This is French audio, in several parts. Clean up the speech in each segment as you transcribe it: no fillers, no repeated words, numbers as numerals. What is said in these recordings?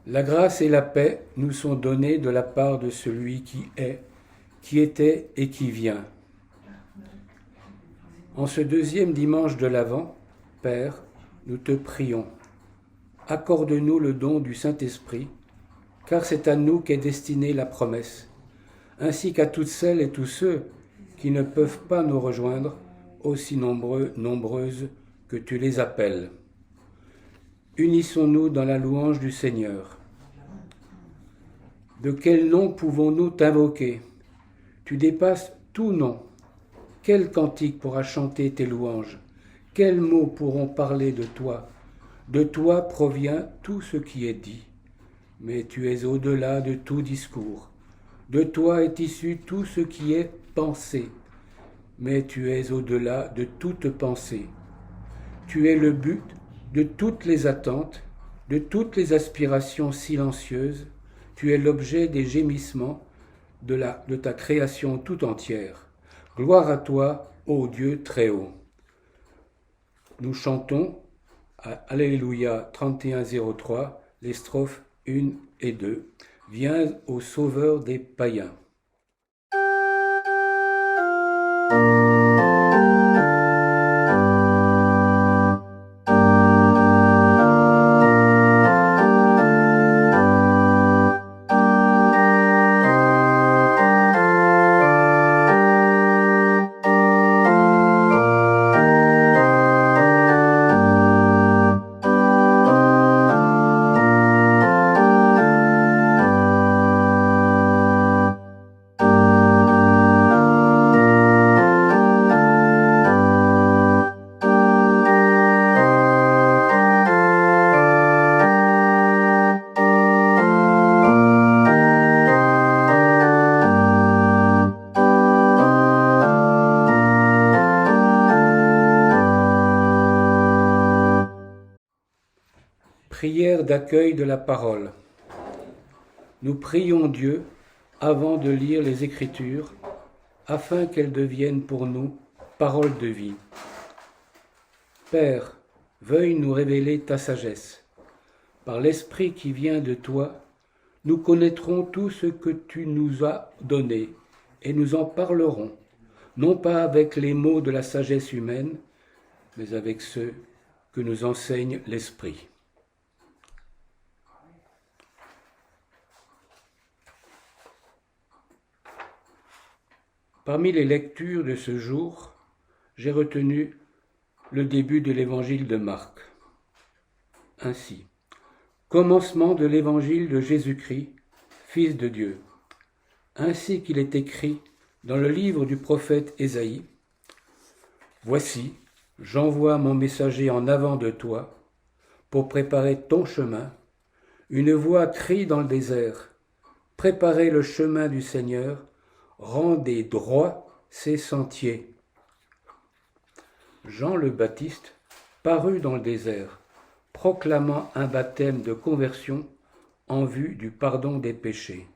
La grâce et la paix nous sont données de la part de celui qui est, qui était et qui vient. En ce deuxième dimanche de l'Avent, Père, nous te prions. Accorde-nous le don du Saint-Esprit, car c'est à nous qu'est destinée la promesse, ainsi qu'à toutes celles et tous ceux qui ne peuvent pas nous rejoindre, aussi nombreuses que tu les appelles. Unissons-nous dans la louange du Seigneur. De quel nom pouvons-nous t'invoquer? Tu dépasses tout nom. Quel cantique pourra chanter tes louanges? Quels mots pourront parler de toi? De toi provient tout ce qui est dit. Mais tu es au-delà de tout discours. De toi est issu tout ce qui est pensé. Mais tu es au-delà de toute pensée. Tu es le but de toutes les attentes, de toutes les aspirations silencieuses. Tu es l'objet des gémissements de ta création tout entière. Gloire à toi, ô Dieu très haut. Nous chantons à Alléluia 3103, les strophes 1 et 2. Viens au Sauveur des païens. Prière d'accueil de la parole. Nous prions Dieu avant de lire les Écritures, afin qu'elles deviennent pour nous paroles de vie. Père, veuille nous révéler ta sagesse. Par l'Esprit qui vient de toi, nous connaîtrons tout ce que tu nous as donné et nous en parlerons, non pas avec les mots de la sagesse humaine, mais avec ceux que nous enseigne l'Esprit. Parmi les lectures de ce jour, j'ai retenu le début de l'évangile de Marc. Ainsi, commencement de l'évangile de Jésus-Christ, Fils de Dieu. Ainsi qu'il est écrit dans le livre du prophète Ésaïe, « Voici, j'envoie mon messager en avant de toi, pour préparer ton chemin. Une voix crie dans le désert, préparez le chemin du Seigneur, rendez droits ses sentiers. » Jean le Baptiste parut dans le désert, proclamant un baptême de conversion en vue du pardon des péchés.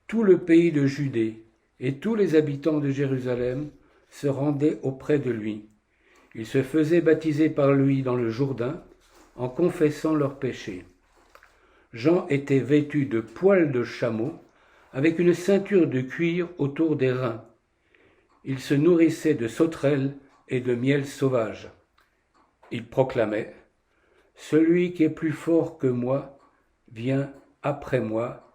Tout le pays de Judée et tous les habitants de Jérusalem se rendaient auprès de lui. Ils se faisaient baptiser par lui dans le Jourdain en confessant leurs péchés. Jean était vêtu de poils de chameau, avec une ceinture de cuir autour des reins. Il se nourrissait de sauterelles et de miel sauvage. Il proclamait « Celui qui est plus fort que moi vient après moi,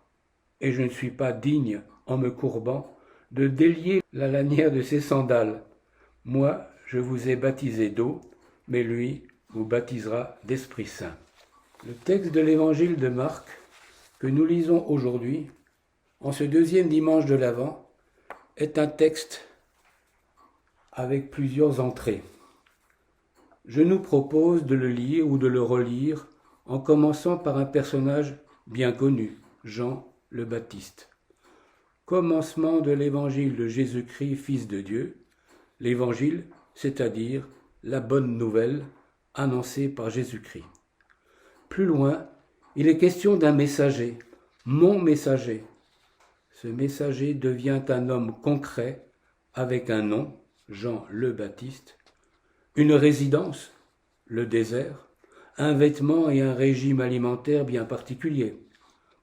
et je ne suis pas digne, en me courbant, de délier la lanière de ses sandales. Moi, je vous ai baptisé d'eau, mais lui vous baptisera d'Esprit Saint. » Le texte de l'évangile de Marc, que nous lisons aujourd'hui, en ce deuxième dimanche de l'Avent, est un texte avec plusieurs entrées. Je nous propose de le lire ou de le relire en commençant par un personnage bien connu, Jean le Baptiste. Commencement de l'évangile de Jésus-Christ, Fils de Dieu, l'évangile, c'est-à-dire la bonne nouvelle annoncée par Jésus-Christ. Plus loin, Il est question d'un messager, mon messager. Ce messager devient un homme concret avec un nom, Jean le Baptiste, une résidence, le désert, un vêtement et un régime alimentaire bien particulier,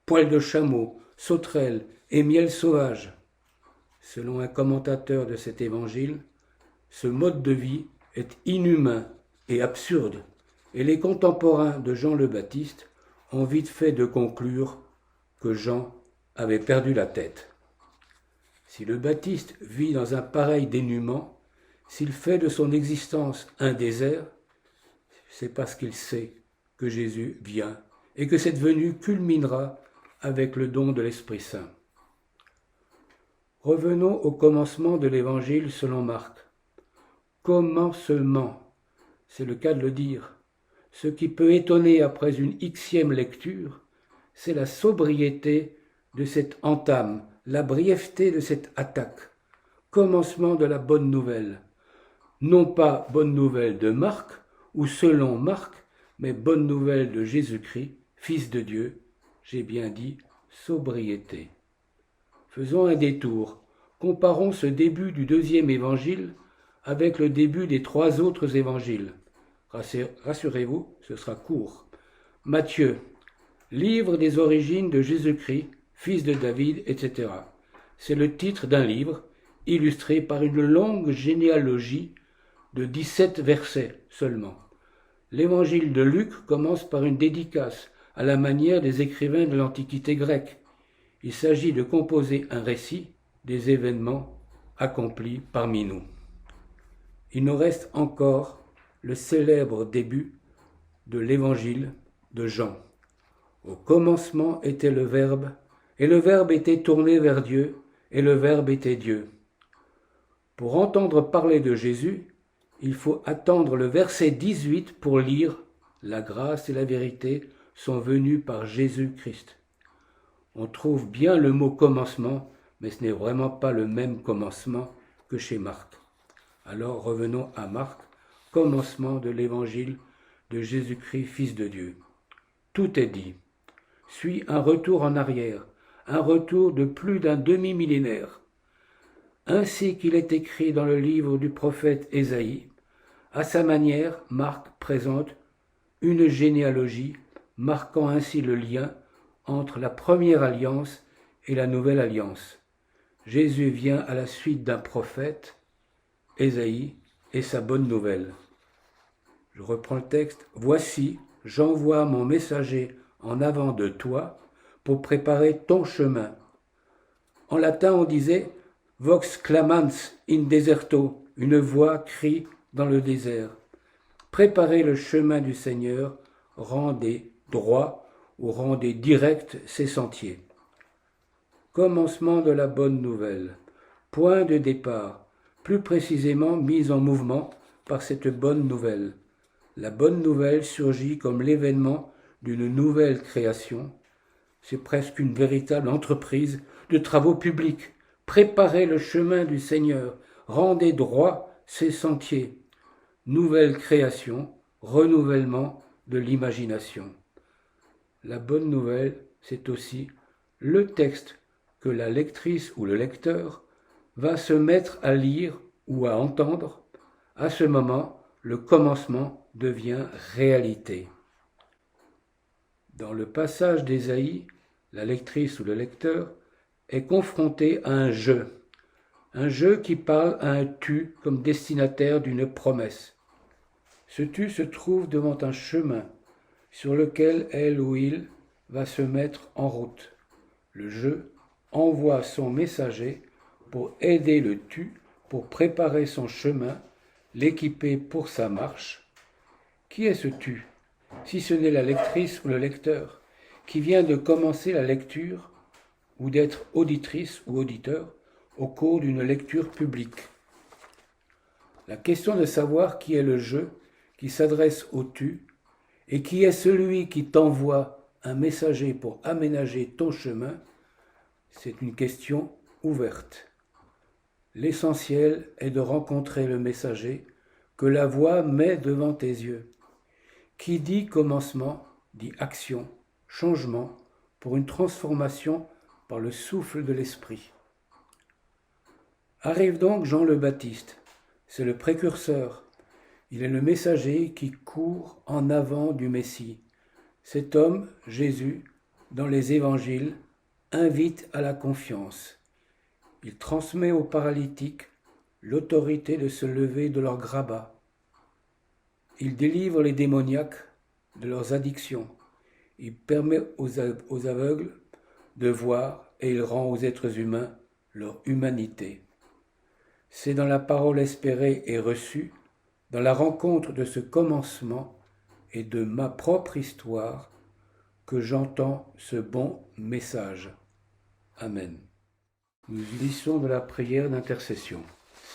poils de chameau, sauterelles et miel sauvage. Selon un commentateur de cet évangile, ce mode de vie est inhumain et absurde, et les contemporains de Jean le Baptiste ont vite fait de conclure que Jean avait perdu la tête. Si le Baptiste vit dans un pareil dénuement, s'il fait de son existence un désert, c'est parce qu'il sait que Jésus vient et que cette venue culminera avec le don de l'Esprit Saint. Revenons au commencement de l'Évangile selon Marc. Commencement, c'est le cas de le dire. Ce qui peut étonner après une xième lecture, c'est la sobriété de cette entame, la brièveté de cette attaque. Commencement de la bonne nouvelle. Non pas bonne nouvelle de Marc, ou selon Marc, mais bonne nouvelle de Jésus-Christ, Fils de Dieu. J'ai bien dit sobriété. Faisons un détour. Comparons ce début du deuxième évangile avec le début des 3 autres évangiles. Rassurez-vous, ce sera court. Matthieu, livre des origines de Jésus-Christ, fils de David, etc. C'est le titre d'un livre illustré par une longue généalogie de 17 versets seulement. L'évangile de Luc commence par une dédicace à la manière des écrivains de l'Antiquité grecque. Il s'agit de composer un récit des événements accomplis parmi nous. Il nous reste encore le célèbre début de l'évangile de Jean. Au commencement était le Verbe, et le Verbe était tourné vers Dieu, et le Verbe était Dieu. Pour entendre parler de Jésus, il faut attendre le verset 18 pour lire « La grâce et la vérité sont venues par Jésus-Christ ». On trouve bien le mot « commencement », mais ce n'est vraiment pas le même commencement que chez Marc. Alors revenons à Marc, commencement de l'évangile de Jésus-Christ, Fils de Dieu. Tout est dit. Suit un retour en arrière, un retour de plus d'un demi-millénaire. Ainsi qu'il est écrit dans le livre du prophète Ésaïe, à sa manière, Marc présente une généalogie marquant ainsi le lien entre la première alliance et la nouvelle alliance. Jésus vient à la suite d'un prophète, Ésaïe, et sa bonne nouvelle. Je reprends le texte. « Voici, j'envoie mon messager en avant de toi pour préparer ton chemin. » En latin, on disait « Vox clamans in deserto », une voix crie dans le désert. Préparez le chemin du Seigneur, rendez droit ou rendez direct ses sentiers. Commencement de la bonne nouvelle. Point de départ, plus précisément mise en mouvement par cette bonne nouvelle. La bonne nouvelle surgit comme l'événement d'une nouvelle création. C'est presque une véritable entreprise de travaux publics. Préparez le chemin du Seigneur, rendez droit ses sentiers. Nouvelle création, renouvellement de l'imagination. La bonne nouvelle, c'est aussi le texte que la lectrice ou le lecteur va se mettre à lire ou à entendre. À ce moment, le commencement devient réalité. Dans le passage d'Ésaïe, la lectrice ou le lecteur est confronté à un jeu qui parle à un tu comme destinataire d'une promesse. Ce tu se trouve devant un chemin sur lequel elle ou il va se mettre en route. Le jeu envoie son messager pour aider le tu, pour préparer son chemin, l'équiper pour sa marche. Qui est ce tu, si ce n'est la lectrice ou le lecteur, qui vient de commencer la lecture ou d'être auditrice ou auditeur au cours d'une lecture publique? La question de savoir qui est le jeu qui s'adresse au tu et qui est celui qui t'envoie un messager pour aménager ton chemin, c'est une question ouverte. L'essentiel est de rencontrer le messager que la voix met devant tes yeux. Qui dit commencement, dit action, changement pour une transformation par le souffle de l'Esprit. Arrive donc Jean le Baptiste, c'est le précurseur, il est le messager qui court en avant du Messie. Cet homme, Jésus, dans les évangiles, invite à la confiance. Il transmet aux paralytiques l'autorité de se lever de leur grabat. Il délivre les démoniaques de leurs addictions. Il permet aux aveugles de voir et il rend aux êtres humains leur humanité. C'est dans la parole espérée et reçue, dans la rencontre de ce commencement et de ma propre histoire, que j'entends ce bon message. Amen. Nous glissons de la prière d'intercession.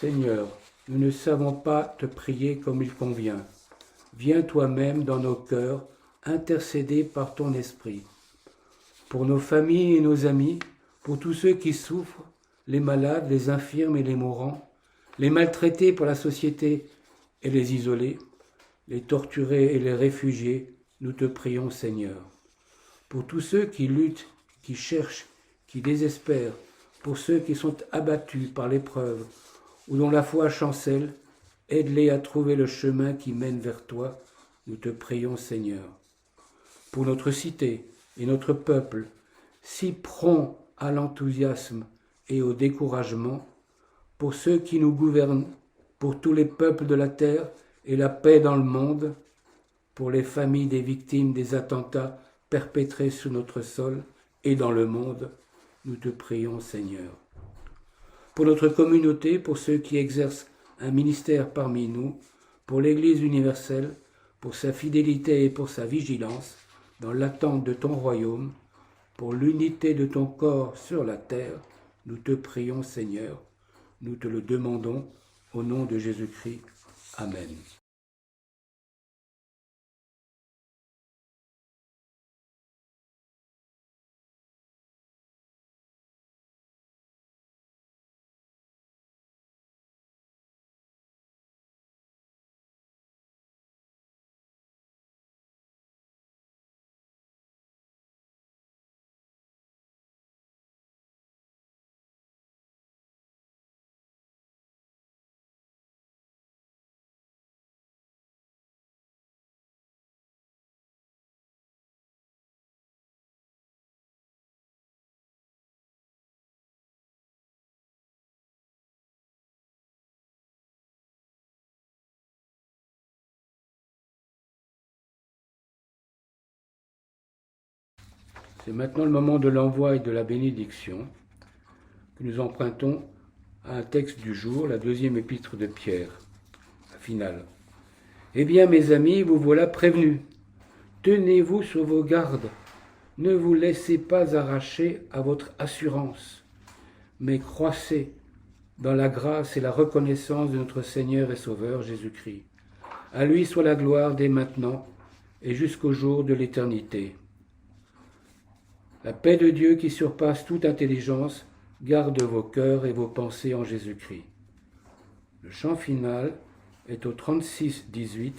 Seigneur, nous ne savons pas te prier comme il convient. Viens toi-même dans nos cœurs, intercéder par ton esprit. Pour nos familles et nos amis, pour tous ceux qui souffrent, les malades, les infirmes et les mourants, les maltraités par la société et les isolés, les torturés et les réfugiés, nous te prions, Seigneur. Pour tous ceux qui luttent, qui cherchent, qui désespèrent, pour ceux qui sont abattus par l'épreuve ou dont la foi chancelle, aide-les à trouver le chemin qui mène vers toi, nous te prions, Seigneur. Pour notre cité et notre peuple, si prompt à l'enthousiasme et au découragement, pour ceux qui nous gouvernent, pour tous les peuples de la terre et la paix dans le monde, pour les familles des victimes des attentats perpétrés sous notre sol et dans le monde, nous te prions, Seigneur. Pour notre communauté, pour ceux qui exercent un ministère parmi nous, pour l'Église universelle, pour sa fidélité et pour sa vigilance, dans l'attente de ton royaume, pour l'unité de ton corps sur la terre, nous te prions, Seigneur. Nous te le demandons au nom de Jésus-Christ. Amen. C'est maintenant le moment de l'envoi et de la bénédiction que nous empruntons à un texte du jour, la deuxième épître de Pierre, la finale. Eh bien, mes amis, vous voilà prévenus. Tenez-vous sur vos gardes. Ne vous laissez pas arracher à votre assurance, mais croissez dans la grâce et la reconnaissance de notre Seigneur et Sauveur Jésus-Christ. À lui soit la gloire dès maintenant et jusqu'au jour de l'éternité. La paix de Dieu qui surpasse toute intelligence garde vos cœurs et vos pensées en Jésus-Christ. Le chant final est au 36-18,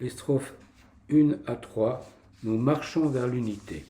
les strophes 1 à 3. Nous marchons vers l'unité.